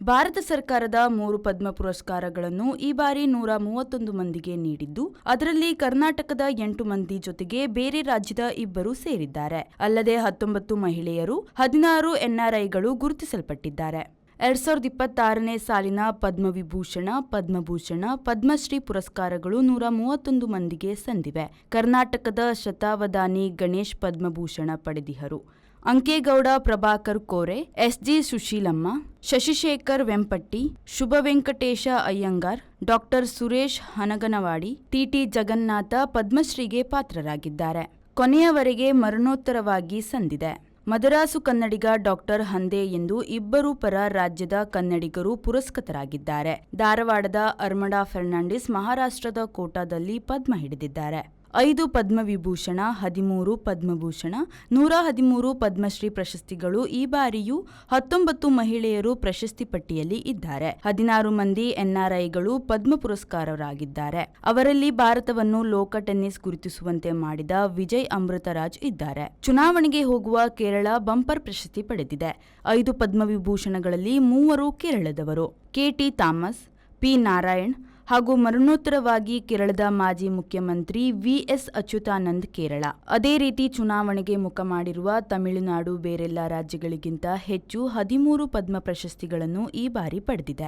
ಭಾರತ ಸರ್ಕಾರದ 3 ಪದ್ಮ ಪುರಸ್ಕಾರಗಳನ್ನು ಈ ಬಾರಿ 131 ಮಂದಿಗೆ ನೀಡಿದ್ದು, ಅದರಲ್ಲಿ ಕರ್ನಾಟಕದ 8 ಮಂದಿ ಜೊತೆಗೆ ಬೇರೆ ರಾಜ್ಯದ 2 ಸೇರಿದ್ದಾರೆ. ಅಲ್ಲದೆ 19 ಮಹಿಳೆಯರು, 16 ಎನ್ಆರ್ಐಗಳು ಗುರುತಿಸಲ್ಪಟ್ಟಿದ್ದಾರೆ. 2026ನೇ ಸಾಲಿನ ಪದ್ಮವಿಭೂಷಣ, ಪದ್ಮಭೂಷಣ, ಪದ್ಮಶ್ರೀ ಪುರಸ್ಕಾರಗಳು 131 ಮಂದಿಗೆ ಸಂದಿವೆ. ಕರ್ನಾಟಕದ ಶತಾವಧಾನಿ ಗಣೇಶ್ ಪದ್ಮಭೂಷಣ ಪಡೆದಿಹರು. ಅಂಕೇಗೌಡ ಪ್ರಭಾಕರ್ ಕೋರೆ, ಎಸ್ಜಿ ಸುಶೀಲಮ್ಮ, ಶಶಿಶೇಖರ್ ವೆಂಪಟ್ಟಿ, ಶುಭ ವೆಂಕಟೇಶ ಅಯ್ಯಂಗಾರ್, ಡಾಕ್ಟರ್ ಸುರೇಶ್ ಹನಗನವಾಡಿ, ಟಿಟಿ ಜಗನ್ನಾಥ ಪದ್ಮಶ್ರೀಗೆ ಪಾತ್ರರಾಗಿದ್ದಾರೆ. ಕೊನೆಯವರೆಗೆ ಮರಣೋತ್ತರವಾಗಿ ಸಂದಿದೆ. ಮದರಾಸು ಕನ್ನಡಿಗ ಡಾಕ್ಟರ್ ಹಂದೆ ಎಂದು 2 ಪರ ರಾಜ್ಯದ ಕನ್ನಡಿಗರು ಪುರಸ್ಕೃತರಾಗಿದ್ದಾರೆ. ಧಾರವಾಡದ ಅರ್ಮಡಾ ಫೆರ್ನಾಂಡಿಸ್ ಮಹಾರಾಷ್ಟ್ರದ ಕೋಟಾದಲ್ಲಿ ಪದ್ಮ ಹಿಡಿದಿದ್ದಾರೆ. 5 ಪದ್ಮವಿಭೂಷಣ, 13 ಪದ್ಮಭೂಷಣ, 113 ಪದ್ಮಶ್ರೀ ಪ್ರಶಸ್ತಿಗಳು. ಈ ಬಾರಿಯೂ 19 ಮಹಿಳೆಯರು ಪ್ರಶಸ್ತಿ ಪಟ್ಟಿಯಲ್ಲಿ ಇದ್ದಾರೆ. 16 ಮಂದಿ ಎನ್ಆರ್ಐಗಳು ಪದ್ಮ ಪುರಸ್ಕಾರರಾಗಿದ್ದಾರೆ. ಅವರಲ್ಲಿ ಭಾರತವನ್ನು ಲೋಕ ಟೆನ್ನಿಸ್ ಗುರುತಿಸುವಂತೆ ಮಾಡಿದ ವಿಜಯ್ ಅಮೃತರಾಜ್ ಇದ್ದಾರೆ. ಚುನಾವಣೆಗೆ ಹೋಗುವ ಕೇರಳ ಬಂಪರ್ ಪ್ರಶಸ್ತಿ ಪಡೆದಿದೆ. 5 ಪದ್ಮವಿಭೂಷಣಗಳಲ್ಲಿ 3 ಕೇರಳದವರು. ಕೆಟಿ ಥಾಮಸ್, ಪಿ ನಾರಾಯಣ್ ಹಾಗೂ ಮರಣೋತ್ತರವಾಗಿ ಕೇರಳದ ಮಾಜಿ ಮುಖ್ಯಮಂತ್ರಿ ವಿಎಸ್ ಅಚ್ಯುತಾನಂದ್ ಕೇರಳ. ಅದೇ ರೀತಿ ಚುನಾವಣೆಗೆ ಮುಖ ಮಾಡಿರುವ ತಮಿಳುನಾಡು ಬೇರೆಲ್ಲ ರಾಜ್ಯಗಳಿಗಿಂತ ಹೆಚ್ಚು 13 ಪದ್ಮ ಪ್ರಶಸ್ತಿಗಳನ್ನು ಈ ಬಾರಿ ಪಡೆದಿದೆ.